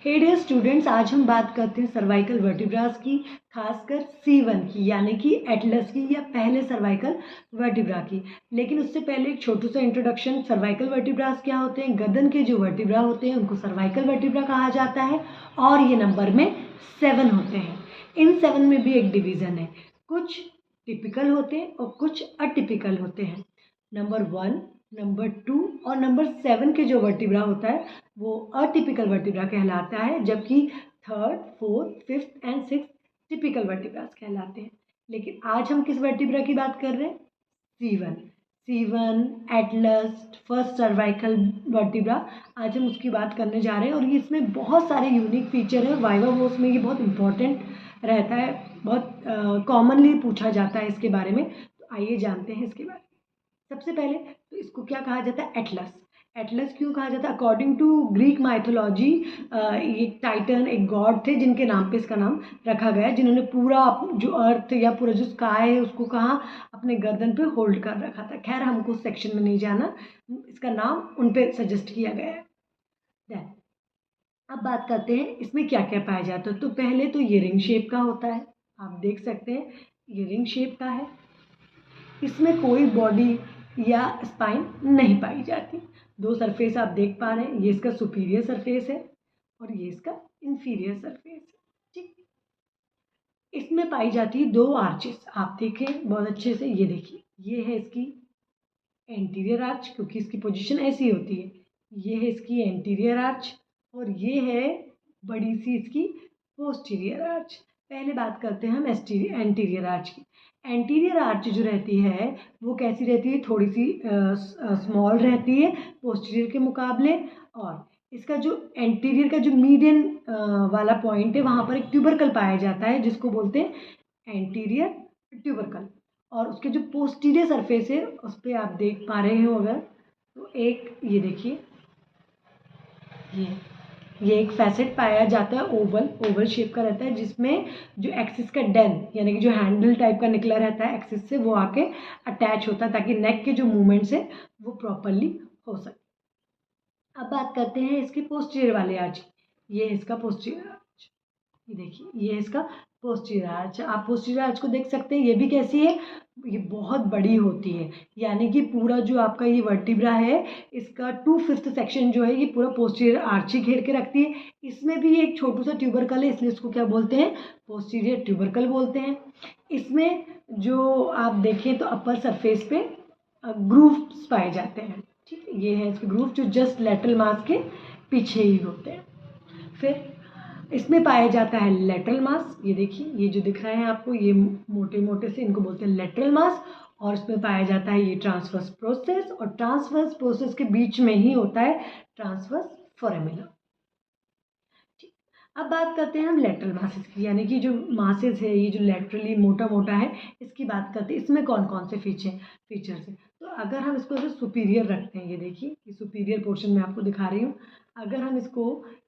हे dear students, आज हम बात करते हैं सर्वाइकल वर्टिब्रास की, खासकर C1 की, यानी कि एटलस की या पहले सर्वाइकल वर्टिब्रा की। लेकिन उससे पहले एक छोटू सा इंट्रोडक्शन, सर्वाइकल वर्टिब्रास क्या होते हैं। गर्दन के जो वर्टिब्रा होते हैं उनको सर्वाइकल वर्टिब्रा कहा जाता है और ये नंबर में 7 होते हैं। इन 7 में भी एक डिवीज़न है, कुछ टिपिकल होते हैं और कुछ अटिपिकल होते हैं। नंबर 1, नंबर 2 और नंबर 7 के जो वर्टिब्रा होता है वो अटिपिकल वर्टिब्रा कहलाता है, जबकि 3rd, 4th, 5th and 6th typical vertebras कहलाते हैं। लेकिन आज हम किस वर्टिब्रा की बात कर रहे हैं? C1 Atlas, first cervical vertebra. आज हम उसकी बात करने जा रहे हैं और ये इसमें बहुत सारे यूनिक फीचर है। वाइवा वोस में ये बहुत इंपॉर्टेंट रहता है, बहुत कॉमनली पूछा जाता है इसके बारे में। तो आइए जानते हैं इसके बारे में। सबसे पहले तो इसको क्या कहा जाता है? एटलस। एटलस क्यों कहा जाता है? अकॉर्डिंग टू ग्रीक माइथोलॉजी ये टाइटन एक गॉड थे जिनके नाम पे इसका नाम रखा गया है, जिन्होंने पूरा जो अर्थ या पूरा जो स्काई है उसको कहाँ अपने गर्दन पे होल्ड कर रखा था। खैर हमको उस सेक्शन में नहीं जाना, इसका नाम उन पे सजेस्ट किया गया है। Then, अब बात करते हैं इसमें क्या क्या पाया जाता है। तो पहले तो ये रिंग शेप का होता है, आप देख सकते हैं ये रिंग शेप का है। इसमें कोई बॉडी या स्पाइन नहीं पाई जाती। दो सरफेस आप देख पा रहे हैं, ये इसका सुपीरियर सरफेस है और ये इसका इंफीरियर सरफेस है। ठीक, इसमें पाई जाती है 2 आर्चेस। आप देखें बहुत अच्छे से, ये देखिए, ये है इसकी एंटीरियर आर्च, क्योंकि इसकी पोजीशन ऐसी होती है। ये है इसकी एंटीरियर आर्च और ये है बड़ी सी इसकी पोस्टीरियर आर्च। पहले बात करते हैं हम एंटीरियर आर्च की। एंटीरियर आर्च जो रहती है वो कैसी रहती है? थोड़ी सी स्मॉल रहती है पोस्टीरियर के मुकाबले। और इसका जो एंटीरियर का जो मीडियन वाला पॉइंट है वहाँ पर एक ट्यूबरकल पाया जाता है, जिसको बोलते हैं एंटीरियर ट्यूबरकल। और उसके जो पोस्टीरियर सरफेस है उस पर आप देख पा रहे हो अगर, तो एक ये देखिए, ये एक फैसेट पाया जाता है, ओवल शेप का रहता है, जिसमें जो एक्सिस का डेन यानी कि जो हैंडल टाइप का निकला रहता है एक्सिस से, वो आके अटैच होता है ताकि नेक के जो मूवमेंट्स है वो प्रॉपरली हो सके। अब बात करते हैं इसके पोस्टीरियर वाले आर्च। ये है इसका पोस्टीरियर आर्च, ये देखिए, ये है इसका पोस्टीरियर आर्च। आप पोस्टीरियर आर्च को देख सकते हैं, ये भी कैसी है? ये बहुत बड़ी होती है, यानी कि पूरा जो आपका ये वर्टिब्रा है इसका 2/5 सेक्शन जो है ये पूरा पोस्टीरियर आर्च ही घेर के रखती है। इसमें भी एक छोटू सा ट्यूबरकल है, इसलिए इसको क्या बोलते हैं? पोस्टीरियर ट्यूबरकल बोलते हैं। इसमें जो आप देखें तो अपर सरफेस पे ग्रूव्स पाए जाते हैं। ठीक है, ये है इसके ग्रूव जो जस्ट लैटरल मास के पीछे ही होते हैं। फिर इसमें पाया जाता है लेटरल मास। ये देखिए, ये जो दिख रहे हैं आपको, ये मोटे मोटे से इनको बोलते हैं लेटरल मास। और इसमें पाया जाता है ये ट्रांसवर्स प्रोसेस, और ट्रांसवर्स प्रोसेस के बीच में ही होता है ट्रांसवर्स फोरामिना। ठीक, अब बात करते हैं हम लेटरल मासेस की, यानी कि जो मासेस है ये जो लेटरली मोटा मोटा है, इसकी बात करते हैं। इसमें कौन कौन से फीचर्स हैं? तो अगर हम इसको ऐसे सुपीरियर रखते हैं, ये देखिए, ये सुपीरियर पोर्शन में आपको दिखा रही हूँ। अगर हम इसको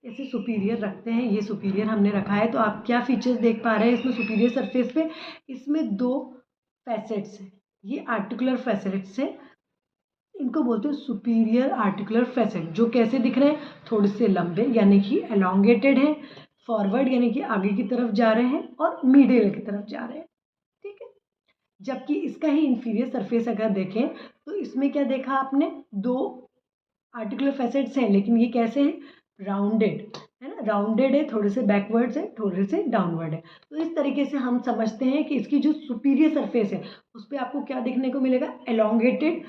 ऐसे सुपीरियर रखते हैं, ये सुपीरियर हमने रखा है, तो आप क्या फीचर्स देख पा रहे हैं इसमें सुपीरियर सरफेस पे? इसमें 2 फैसेट्स हैं, ये आर्टिकुलर फैसेट्स हैं, इनको बोलते हैं सुपीरियर आर्टिकुलर फैसेट। जो कैसे दिख रहे हैं? थोड़े से लंबे यानी कि एलोंगेटेड हैं, फॉरवर्ड यानी कि आगे की तरफ जा रहे हैं, और मिडिल की तरफ जा रहे हैं। ठीक है, जबकि इसका ही इंफीरियर सरफेस अगर देखें तो इसमें क्या देखा आपने? 2 आर्टिकुलर फैसेट्स हैं, लेकिन ये कैसे राउंडेड है ना, राउंडेड है, थोड़े से बैकवर्ड्स है, थोड़े से डाउनवर्ड है। तो इस तरीके से हम समझते हैं कि इसकी जो सुपीरियर सरफेस है उस पर आपको क्या देखने को मिलेगा? एलोंगेटेड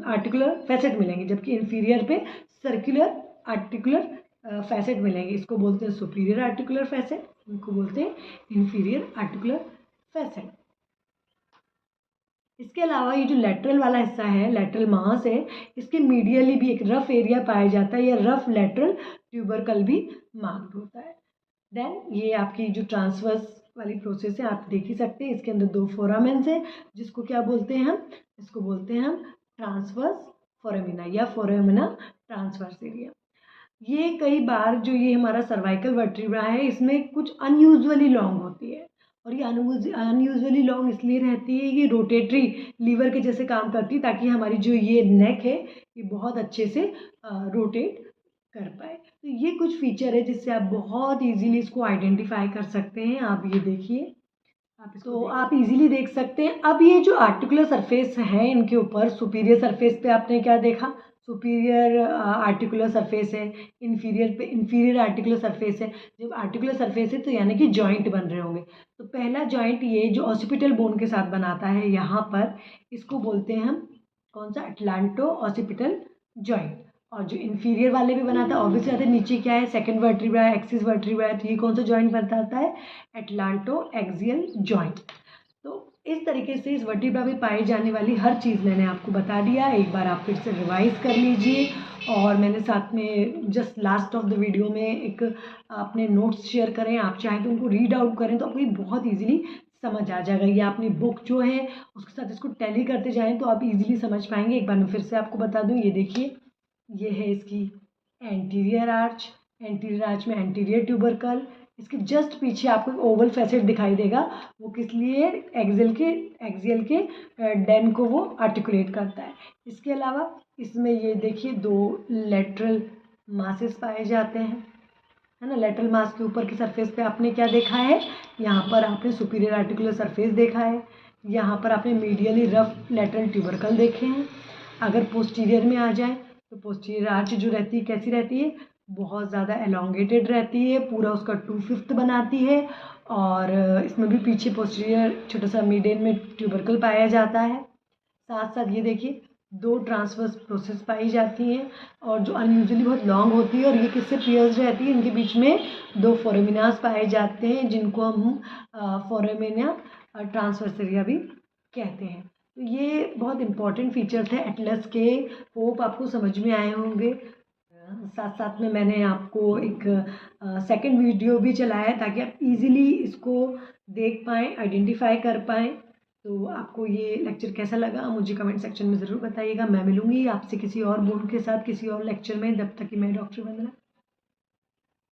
आर्टिकुलर फैसेट मिलेंगे, जबकि इंफीरियर पे सर्कुलर आर्टिकुलर फैसेट मिलेंगे। इसको बोलते हैं सुपीरियर आर्टिकुलर फैसेट, इनको बोलते हैं इंफीरियर आर्टिकुलर फैसेट। इसके अलावा ये जो लेटरल वाला हिस्सा है, लेटरल मास है, इसके मीडियली भी एक रफ एरिया पाया जाता है, या रफ लेटरल ट्यूबरकल भी मार्क्ड होता है। देन ये आपकी जो ट्रांसवर्स वाली प्रोसेस है आप देख ही सकते हैं, इसके अंदर 2 फोरामेन्स है, जिसको क्या बोलते हैं हम? इसको बोलते हैं हम ट्रांसवर्स फोरामिना या फोरामिना ट्रांसवर्स एरिया। ये कई बार जो ये हमारा सर्वाइकल वर्टिब्रा है इसमें कुछ अनयूजुअली लॉन्ग होती है, और ये अनयूजुअली लॉन्ग इसलिए रहती है, ये रोटेटरी लीवर के जैसे काम करती है, ताकि हमारी जो ये नेक है ये बहुत अच्छे से रोटेट कर पाए। तो ये कुछ फीचर है जिससे आप बहुत ईज़िली इसको आइडेंटिफ़ाई कर सकते हैं। आप ये देखिए, आप इजीली देख सकते हैं। अब ये जो आर्टिकुलर सरफेस है इनके ऊपर, सुपीरियर सरफेस पे आपने क्या देखा, सुपीरियर आर्टिकुलर सरफेस है, इन्फीरियर पे इन्फीरियर आर्टिकुलर सरफेस है। जब आर्टिकुलर सरफेस है तो यानी कि जॉइंट बन रहे होंगे। तो पहला जॉइंट ये जो ऑसिपिटल बोन के साथ बनाता है यहाँ पर, इसको बोलते हैं हम कौन सा, अटलांटो ऑसिपिटल जॉइंट। और जो इन्फीरियर वाले भी बनाता है ऑब्वियसली आता है, नीचे क्या है, सेकंड वर्टिब्रा है, एक्सिस वर्टिब्रा है, तो ये कौन सा जॉइंट बताता है, एटलांटो एक्सियल जॉइंट। तो इस तरीके से इस वर्टिब्रा में पाई जाने वाली हर चीज़ मैंने आपको बता दिया। एक बार आप फिर से रिवाइज कर लीजिए। और मैंने साथ में just last of the video में एक अपने नोट्स शेयर करें, आप चाहें तो उनको रीड आउट करें तो आपको ये बहुत ईजिली समझ आ जाएगा। ये अपनी बुक जो है उसके साथ इसको टैली करते जाएं तो आप इजीली समझ पाएंगे। एक बार मैं फिर से आपको बता दूं, ये देखिए, ये है इसकी एंटीरियर आर्च में एंटीरियर ट्यूबरकल। इसके जस्ट पीछे आपको एक ओवल फैसेट दिखाई देगा, वो किस लिए, एक्सियल के डेन को वो आर्टिकुलेट करता है। इसके अलावा इसमें ये देखिए 2 लेटरल मासेस पाए जाते हैं, है ना। लेटरल मास के ऊपर की सरफेस पे आपने क्या देखा है, यहाँ पर आपने सुपीरियर आर्टिकुलर सरफेस देखा है, यहाँ पर आपने मीडियली रफ लेटरल ट्यूबरकल देखे हैं। अगर पोस्टीरियर में आ जाए तो पोस्टीरियर आर्च जो रहती है कैसी रहती है, बहुत ज़्यादा एलोंगेटेड रहती है, पूरा उसका 2/5 बनाती है। और इसमें भी पीछे पोस्टीरियर छोटा सा मीडियन में ट्यूबरकल पाया जाता है। साथ साथ ये देखिए 2 ट्रांसवर्स प्रोसेस पाई जाती हैं और जो अनयूजुअली बहुत लॉन्ग होती है, और ये किससे पियर्स रहती है, इनके बीच में 2 फोरामिनास पाए जाते हैं जिनको हम फोरामिना ट्रांसवर्स एरिया भी कहते हैं। तो ये बहुत इंपॉर्टेंट फीचर्स है एटलस के, होप आपको समझ में आए होंगे। साथ साथ में मैंने आपको एक सेकंड वीडियो भी चलाया है ताकि आप इजीली इसको देख पाएँ, आइडेंटिफाई कर पाएँ। तो आपको ये लेक्चर कैसा लगा मुझे कमेंट सेक्शन में ज़रूर बताइएगा। मैं मिलूँगी आपसे किसी और बोन के साथ किसी और लेक्चर में। जब तक कि मैं डॉक्टर वंदना।